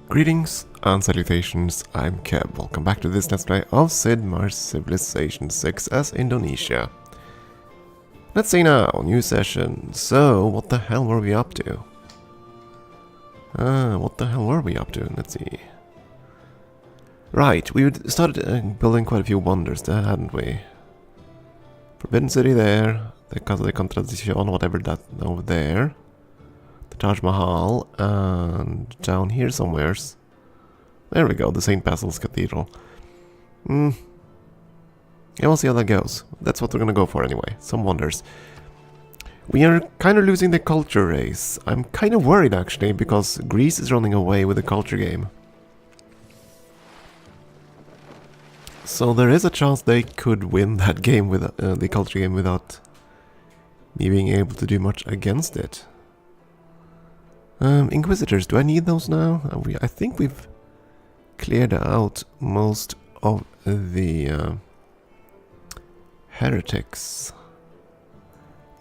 Greetings and salutations, I'm Keb. Welcome back to this Let's Play of Sid Meier's Civilization 6 as Indonesia. Let's see now, new session. So, what the hell were we up to? Let's see. Right, we started building quite a few wonders there, hadn't we? Forbidden City there, the Casa de Contradicción, whatever that over there. The Taj Mahal, and down here somewheres. There we go, the St. Basil's Cathedral. Yeah, we'll see how that goes. That's what we're gonna go for anyway, some wonders. We are kind of losing the culture race. I'm kind of worried actually, because Greece is running away with the culture game. So there is a chance they could win that game with the culture game without me being able to do much against it. Inquisitors, do I need those now? I think we've cleared out most of the heretics.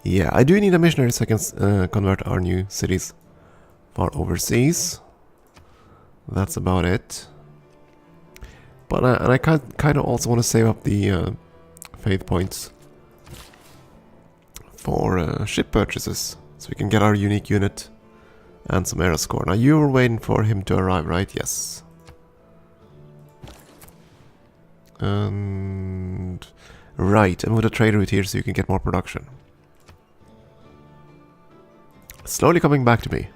Yeah, I do need a missionary so I can convert our new cities far overseas. That's about it. But and I kind of also want to save up the faith points for ship purchases, so we can get our unique unit and some era score. Now you were waiting for him to arrive, right? Yes. And right, and move the trade route here so you can get more production. Slowly coming back to me.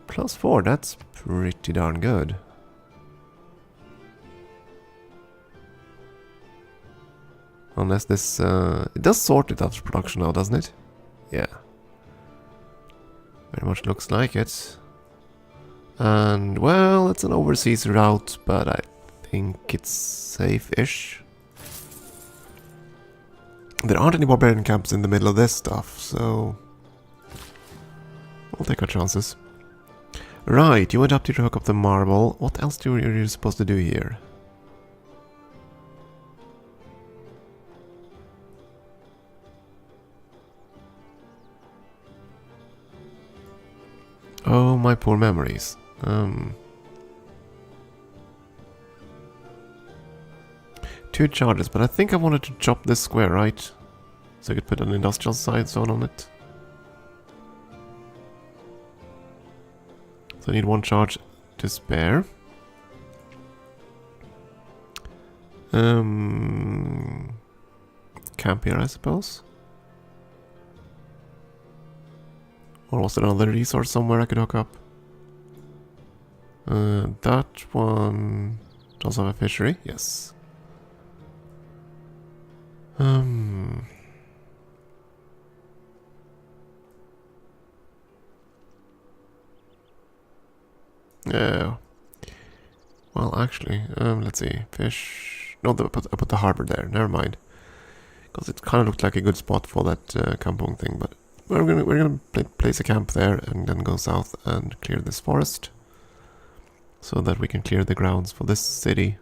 +4, that's pretty darn good. Unless this it does sort it after production now, doesn't it? Yeah. Very much looks like it. And, well, it's an overseas route, but I think it's safe-ish. There aren't any barbarian camps in the middle of this stuff, so we'll take our chances. Right, you went up here to hook up the marble. What else are you supposed to do here? Oh, my poor memories. Two charges, but I think I wanted to chop this square, right? So I could put an industrial side zone on it. So I need one charge to spare. Camp here, I suppose. Or was there another resource somewhere I could hook up? That one does have a fishery, yes. Yeah. Well, actually, let's see. Fish. No, I put the harbor there. Never mind. Because it kind of looked like a good spot for that kampong thing, but we're gonna place a camp there and then go south and clear this forest, so that we can clear the grounds for this city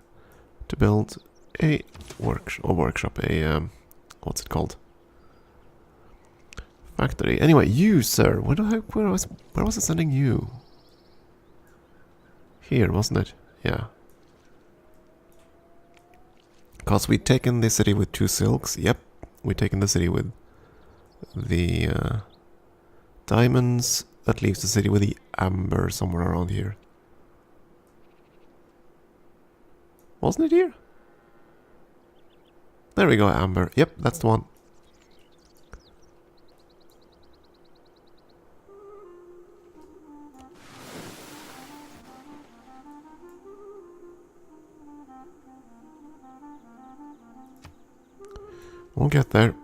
to build a workshop. What's it called? Factory. Anyway, you sir, where was I sending you? Here, wasn't it? Yeah. Because we'd taken the city with 2 silks. Yep, we'd taken the city with the diamonds. That leaves the city with the amber somewhere around here. Wasn't it here? There we go, amber. Yep, that's the one. We'll get there.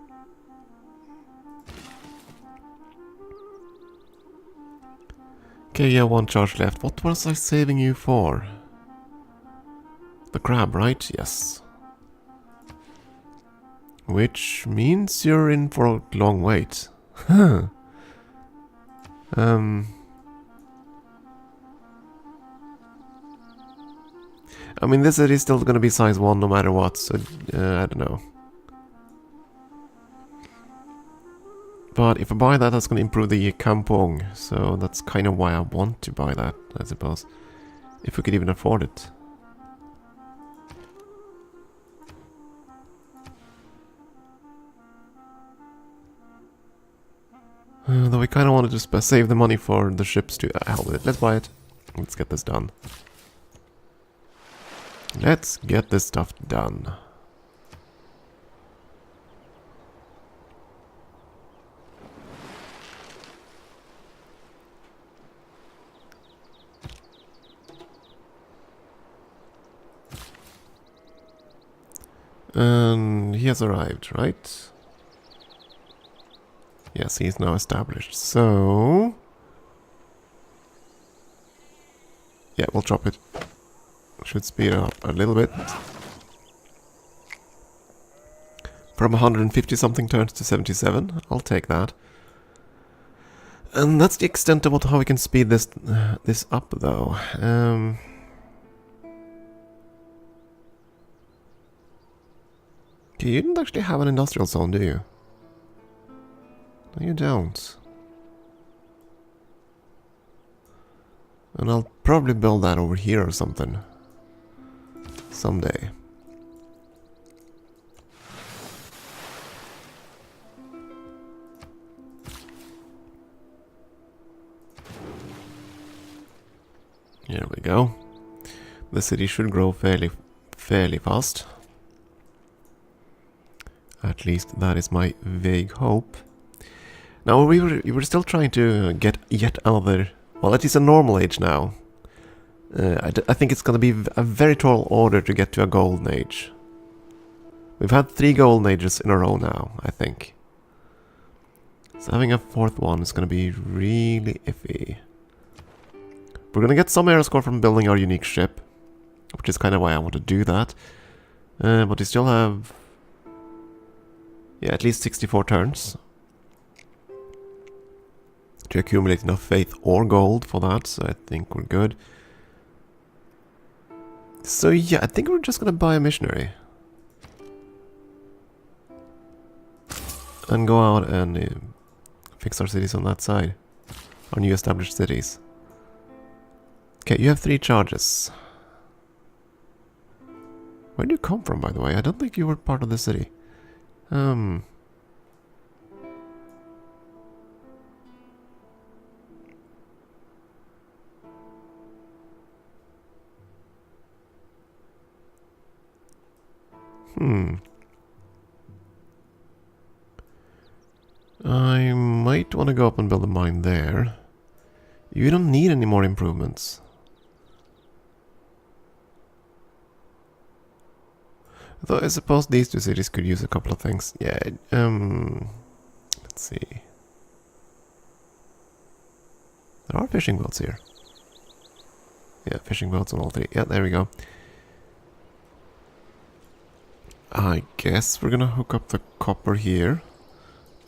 Okay, yeah, 1 charge left. What was I saving you for? The crab, right? Yes. Which means you're in for a long wait. Huh. I mean, this city is still gonna be size 1 no matter what, so I don't know. But if I buy that, that's going to improve the kampong. So that's kind of why I want to buy that, I suppose. If we could even afford it. Though we kind of wanted to save the money for the ships to... hell with it, let's buy it. Let's get this done. Let's get this stuff done. And he has arrived, right? Yes, he's now established. So... yeah, we'll chop it. Should speed it up a little bit. From 150 something turns to 77. I'll take that. And that's the extent of how we can speed this up, though. Okay, you didn't actually have an industrial zone, do you? No, you don't. And I'll probably build that over here or something. Someday. Here we go. The city should grow fairly fast. At least that is my vague hope. Now we were still trying to get yet another, well, at least a normal age now. I think it's going to be a very tall order to get to a golden age. We've had 3 golden ages in a row now, I think. So having a 4th one is going to be really iffy. We're going to get some aero score from building our unique ship, which is kind of why I want to do that. But we still have, yeah, at least 64 turns to accumulate enough faith or gold for that, so I think we're good. So yeah, I think we're just gonna buy a missionary. And go out and fix our cities on that side. Our new established cities. Okay, you have 3 charges. Where do you come from, by the way? I don't think you were part of the city. I might want to go up and build a mine there. You don't need any more improvements. Though I suppose these 2 cities could use a couple of things. Yeah, let's see. There are fishing boats here. Yeah, fishing boats on all 3. Yeah, there we go. I guess we're gonna hook up the copper here,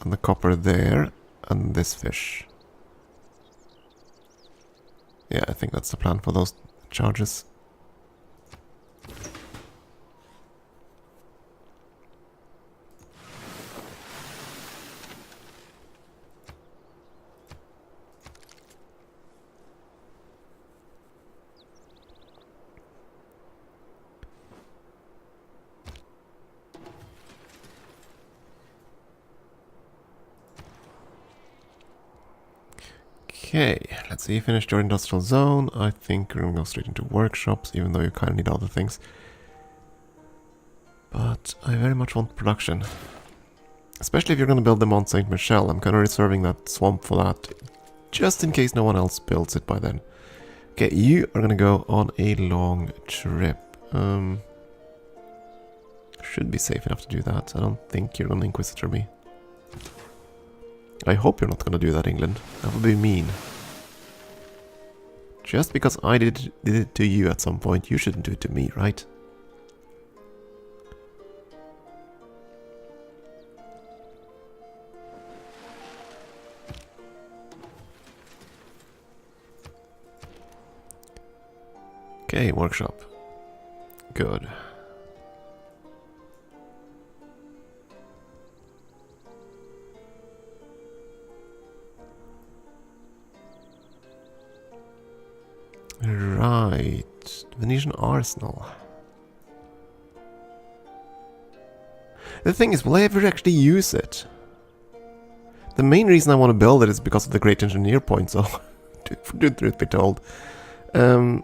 and the copper there, and this fish. Yeah, I think that's the plan for those charges. Okay, let's see, finished your industrial zone. I think we're gonna go straight into workshops, even though you kind of need other things. But I very much want production. Especially if you're gonna build the Mont Saint Michel. I'm kind of reserving that swamp for that, just in case no one else builds it by then. Okay, you are gonna go on a long trip. Should be safe enough to do that. I don't think you're gonna Inquisitor me. I hope you're not gonna do that, England. That would be mean. Just because I did it to you at some point, you shouldn't do it to me, right? Okay, workshop. Good. Right. Venetian arsenal. The thing is, will I ever actually use it? The main reason I want to build it is because of the great engineer point, so truth be told. Because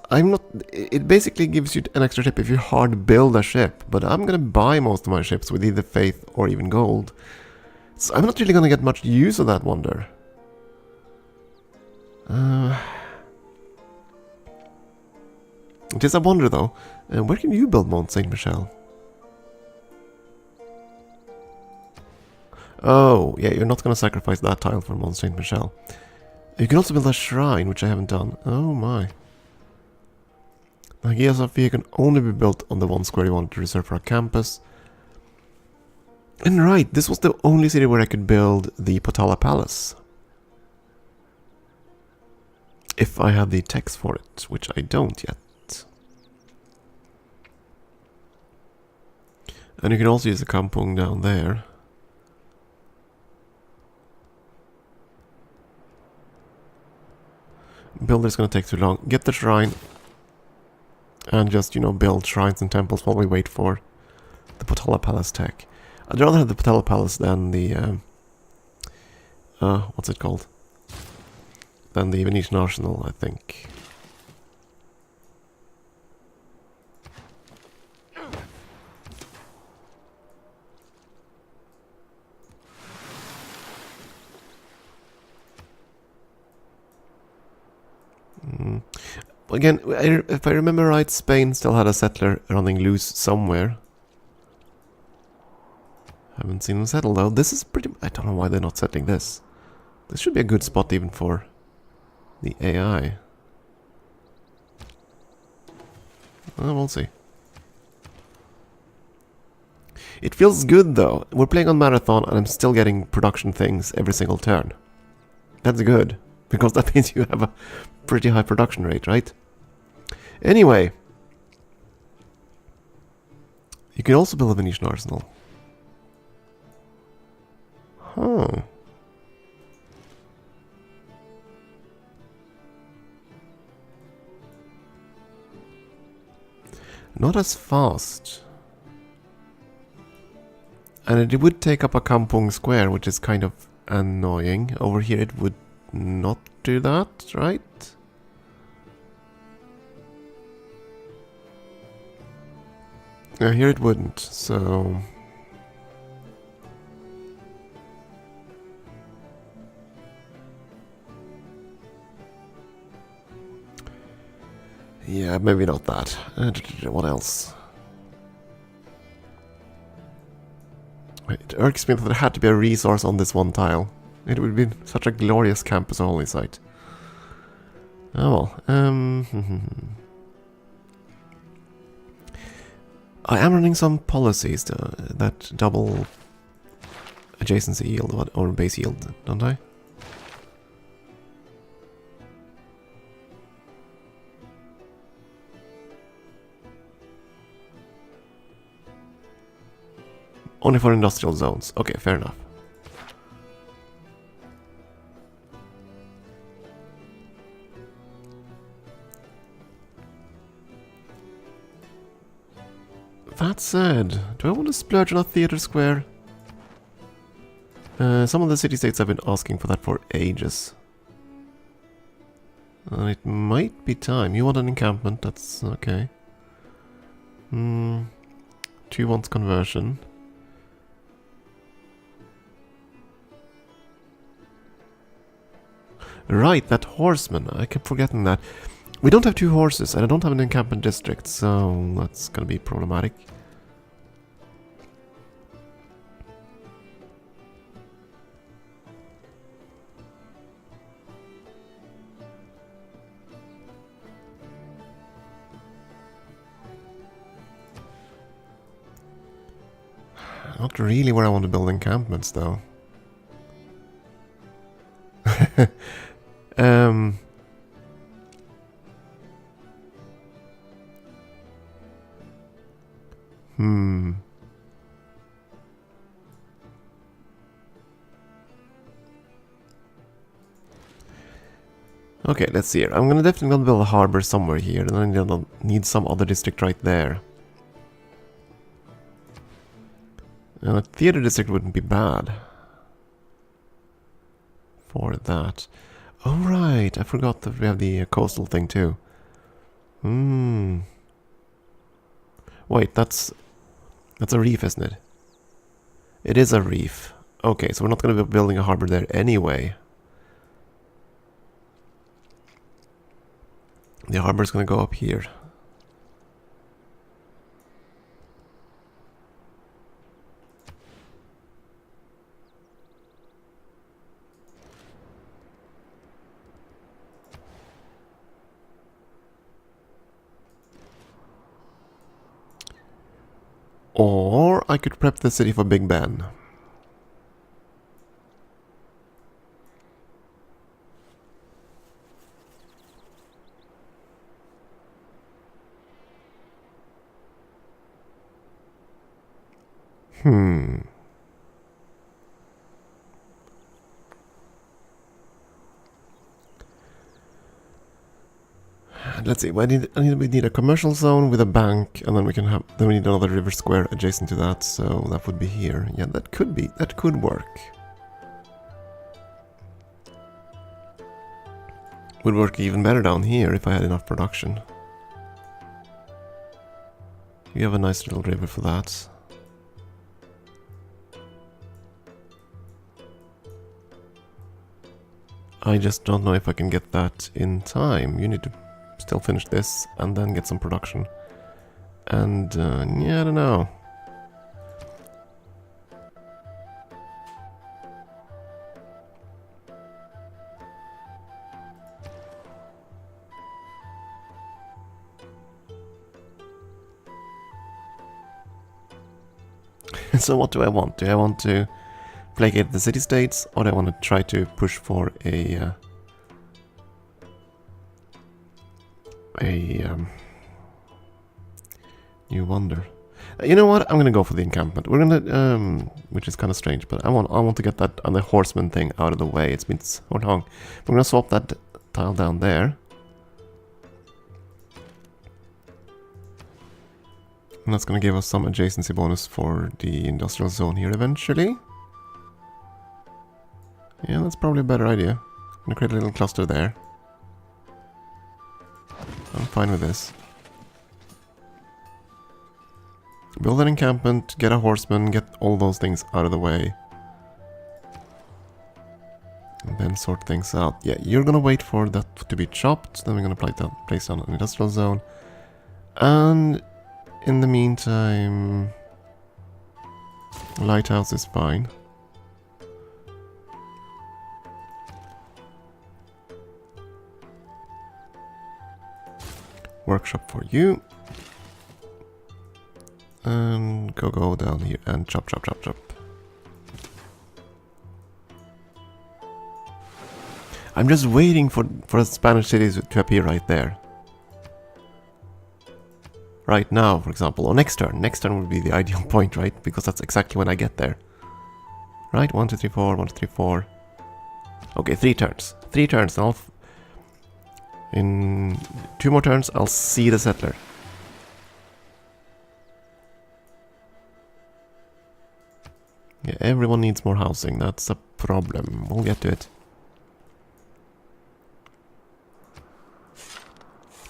I'm not... It basically gives you an extra ship if you hard build a ship, but I'm gonna buy most of my ships with either faith or even gold. So I'm not really gonna get much use of that wonder. It is a wonder though. Where can you build Mont Saint Michel? Oh, yeah, you're not gonna sacrifice that tile for Mont Saint Michel. You can also build a shrine, which I haven't done. Oh my. Hagia Sophia can only be built on the one square you want to reserve for a campus. And right, this was the only city where I could build the Potala Palace. If I had the text for it, which I don't yet. And you can also use the kampung down there. Builder's gonna take too long. Get the shrine. And just, you know, build shrines and temples while we wait for the Potala Palace tech. I'd rather have the Potala Palace than the... what's it called? Than the Venetian Arsenal, I think. Again, if I remember right, Spain still had a settler running loose somewhere. Haven't seen them settle though. This is pretty... I don't know why they're not settling this. This should be a good spot even for the AI. We'll see. It feels good though. We're playing on Marathon and I'm still getting production things every single turn. That's good. Because that means you have a pretty high production rate, right? Anyway. You can also build a Venetian arsenal. Huh. Not as fast. And it would take up a kampung square, which is kind of annoying. Over here it would not do that, right? Yeah, here it wouldn't, so... Yeah, maybe not that. What else? It irks me that there had to be a resource on this one tile. It would be such a glorious campus holy site. Oh well. I am running some policies that double adjacency yield or base yield, don't I? Only for industrial zones. Okay, fair enough. That said, do I want to splurge on a theater square? Some of the city-states have been asking for that for ages. It might be time. You want an encampment, that's okay. 2 wants conversion. Right, that horseman. I kept forgetting that. We don't have 2 horses, and I don't have an encampment district, so that's gonna be problematic. Not really where I want to build encampments, though. Okay, let's see here. I'm gonna definitely build a harbor somewhere here, and then I'll need some other district right there. A theater district wouldn't be bad for that. Oh right, I forgot that we have the coastal thing too. Wait, that's a reef, isn't it? It is a reef. Okay, so we're not going to be building a harbor there anyway. The harbor is going to go up here. Or I could prep the city for Big Ben. Let's see. We need a commercial zone with a bank, and then we need another river square adjacent to that. So that would be here. Yeah, that could work. Would work even better down here if I had enough production. We have a nice little river for that. I just don't know if I can get that in time. You need to still finish this and then get some production. And yeah, I don't know. So what do I want? Do I want to placate the city-states, or do I want to try to push for a new wonder? You know what? I'm gonna go for the encampment. We're gonna, which is kind of strange, but I want to get that on the horseman thing out of the way. It's been so long. We're gonna swap that tile down there. And that's going to give us some adjacency bonus for the industrial zone here eventually. Yeah, that's probably a better idea. I'm going to create a little cluster there. I'm fine with this. Build an encampment, get a horseman, get all those things out of the way. And then sort things out. Yeah, you're going to wait for that to be chopped. Then we're going to place down an industrial zone. And in the meantime, lighthouse is fine. Workshop for you. And go down here and chop. I'm just waiting for Spanish cities to appear right there. Right now, for example, or next turn. Next turn would be the ideal point, right? Because that's exactly when I get there. Right? 1, 2, 3, 4, 1, 2, 3, 4. Okay, 3 turns. 3 turns, and in 2 more turns, I'll see the settler. Yeah, everyone needs more housing. That's a problem. We'll get to it.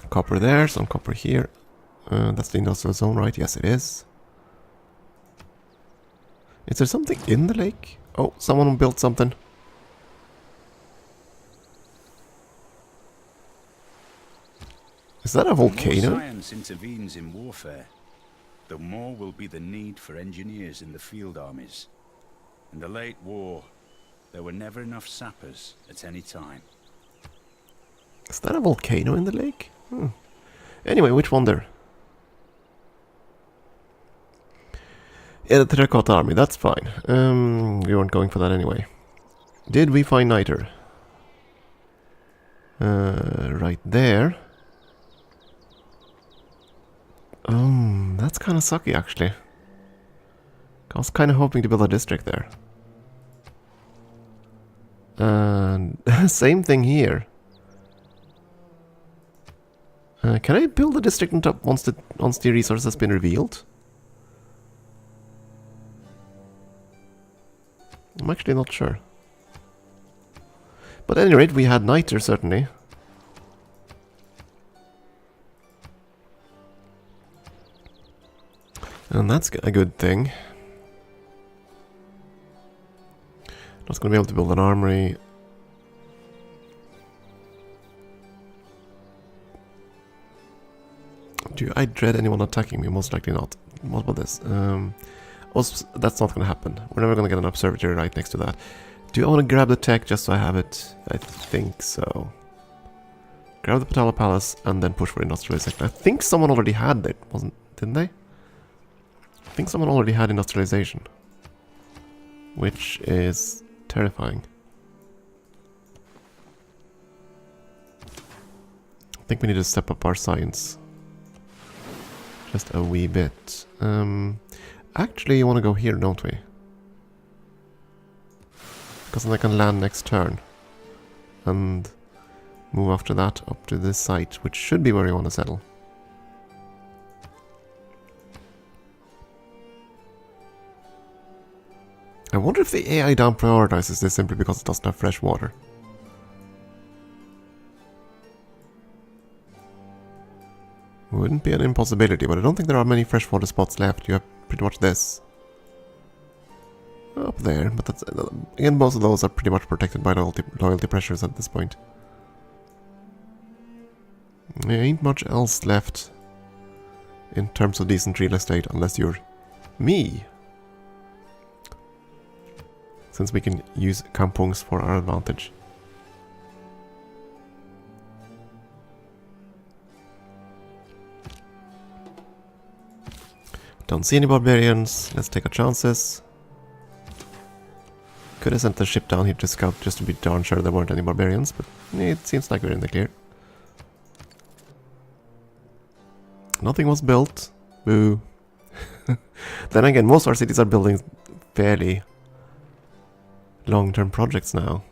Copper there, some copper here. That's the industrial zone, right? Yes, it is. Is there something in the lake? Oh, someone built something. Is that a volcano? The more science intervenes in warfare, the more will be the need for engineers in the field armies. In the late war, there were never enough sappers at any time. Is that a volcano in the lake? Anyway, which wonder? Yeah, the terracotta army, that's fine. We weren't going for that anyway. Did we find niter? Right there. That's kind of sucky actually. I was kind of hoping to build a district there. And same thing here. Can I build a district on top once the resource has been revealed? I'm actually not sure. But at any rate, we had night there, certainly. And that's a good thing. Not going to be able to build an armory. Do I dread anyone attacking me? Most likely not. What about this? Also, that's not going to happen. We're never going to get an observatory right next to that. Do I want to grab the tech just so I have it? I think so. Grab the Patala Palace and then push for industrialization. I think someone already had it, didn't they? I think someone already had industrialization. Which is terrifying. I think we need to step up our science. Just a wee bit. Actually, you want to go here, don't we? Because then I can land next turn. And move after that up to this site, which should be where you want to settle. I wonder if the AI down prioritizes this simply because it doesn't have fresh water. Wouldn't be an impossibility, but I don't think there are many freshwater spots left. You have pretty much this. Up there, but that's... again, most of those are pretty much protected by loyalty pressures at this point. There ain't much else left in terms of decent real estate, unless you're me. Since we can use kampungs for our advantage. Don't see any barbarians. Let's take our chances. Could have sent the ship down here to scout just to be darn sure there weren't any barbarians, but it seems like we're in the clear. Nothing was built. Boo. Then again, most of our cities are building fairly long-term projects now.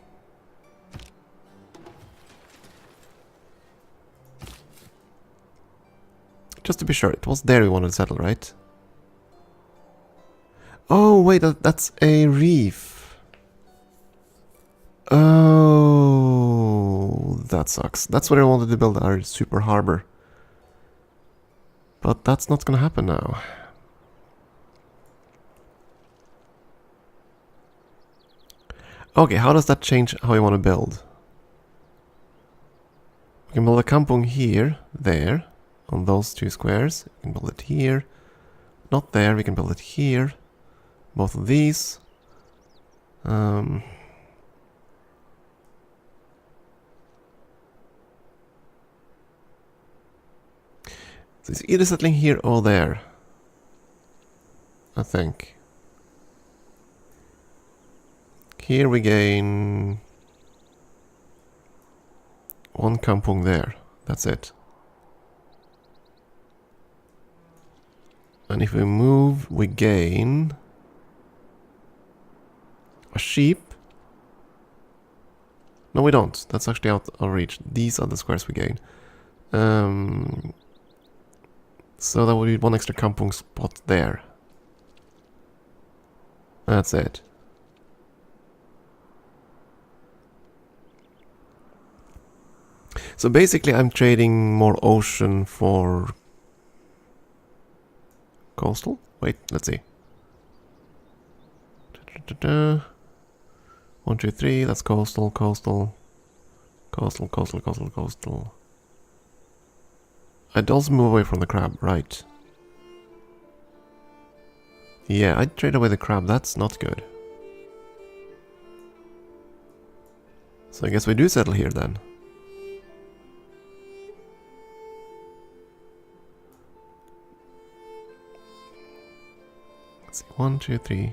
Just to be sure, it was there we wanted to settle, right? Oh, wait, that's a reef. Oh, that sucks. That's where I wanted to build our super harbor. But that's not gonna happen now. Okay, how does that change how you want to build? We can build a kampung here, there, on those two squares. We can build it here. Not there, we can build it here. Both of these. So it's either settling here or there, I think. Here we gain one kampung there. That's it. And if we move, we gain a sheep. No, we don't. That's actually out of reach. These are the squares we gain. So that would be one extra kampung spot there. That's it. So basically I'm trading more ocean for coastal? Wait, let's see. 1, 2, 3, that's coastal, coastal, coastal, coastal, coastal, coastal. I'd also move away from the crab, right. Yeah, I'd trade away the crab, that's not good. So I guess we do settle here then. Let's see, 1, 2, 3.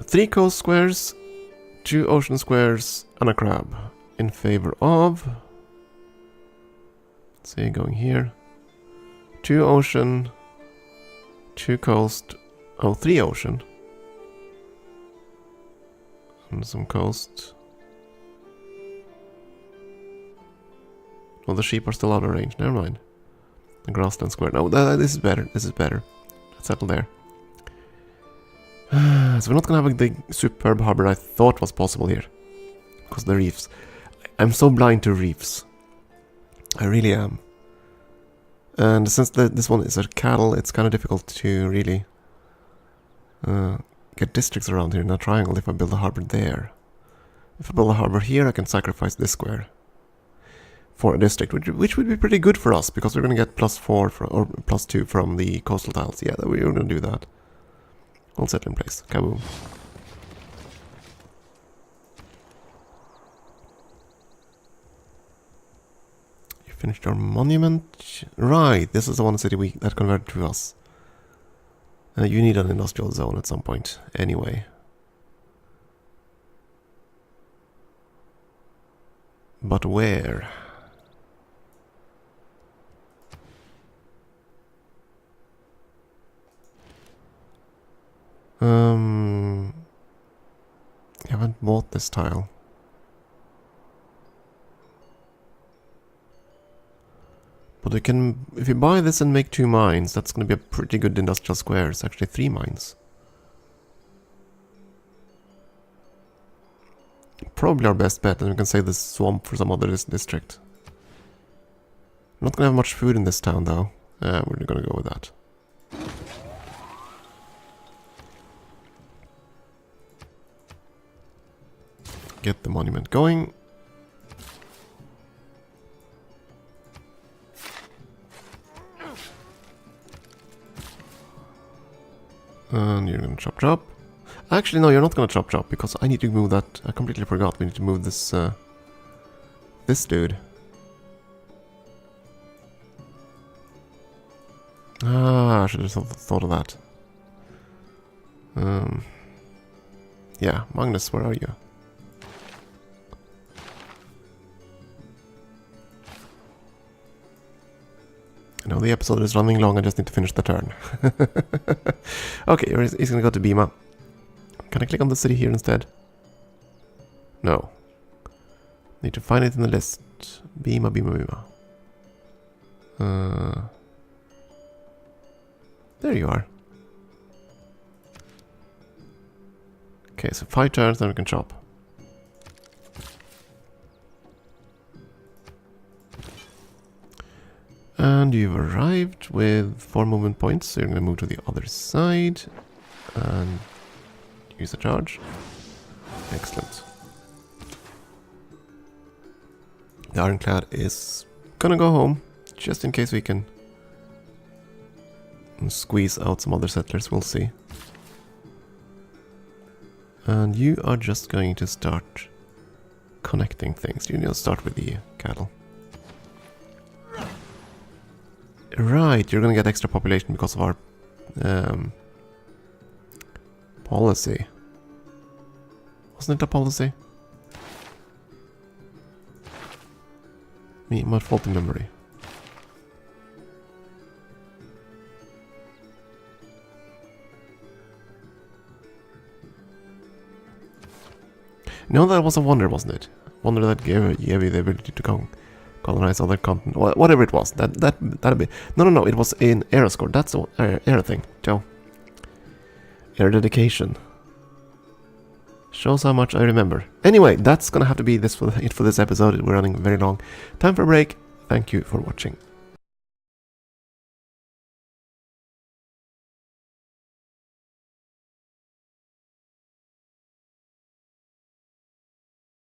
3 coast squares, 2 ocean squares, and a crab. In favor of... let's see, going here. 2 ocean, 2 coast, oh, 3 ocean. And some coast. Well, the sheep are still out of range. Never mind. The grassland square. No, this is better. This is better. Let's settle there. So we're not gonna have the superb harbor I thought was possible here. Because the reefs. I'm so blind to reefs. I really am. And since this one is a cattle, it's kind of difficult to really get districts around here in a triangle if I build a harbor there. If I build a harbor here, I can sacrifice this square for a district, which would be pretty good for us, because we're going to get +4 or +2 from the coastal tiles. Yeah, we're going to do that. All set in place. Kaboom. You finished your monument? Right, this is the one city that converted to us. You need an industrial zone at some point, anyway. But where? I haven't bought this tile. But we can, if you buy this and make 2 mines, that's going to be a pretty good industrial square. It's actually 3 mines. Probably our best bet, and we can save this swamp for some other district. We're not going to have much food in this town, though. We're going to go with that. Get the monument going. And you're gonna chop. Actually, no, you're not gonna chop because I need to move that. I completely forgot. We need to move this this dude. I should have thought of that. Yeah, Magnus, where are you? I know the episode is running long, I just need to finish the turn. Okay, he's gonna go to Bima. Can I click on the city here instead? No. Need to find it in the list. Bima. There you are. Okay, so 5 turns, then we can chop. And you've arrived with 4 movement points, so you're going to move to the other side and use a charge. Excellent. The Ironclad is gonna go home, just in case we can squeeze out some other settlers, we'll see. And you are just going to start connecting things. You need to start with the cattle. Right, you're gonna get extra population because of our policy. Wasn't it a policy? My faulty memory. No, that was a wonder, wasn't it? Wonder that gave you the ability to colonize other continents. Whatever it was. That'd be. No. It was in Era score. That's the Era thing. Joe. Era dedication. Shows how much I remember. Anyway, that's gonna have to be it for this episode. We're running very long. Time for a break. Thank you for watching.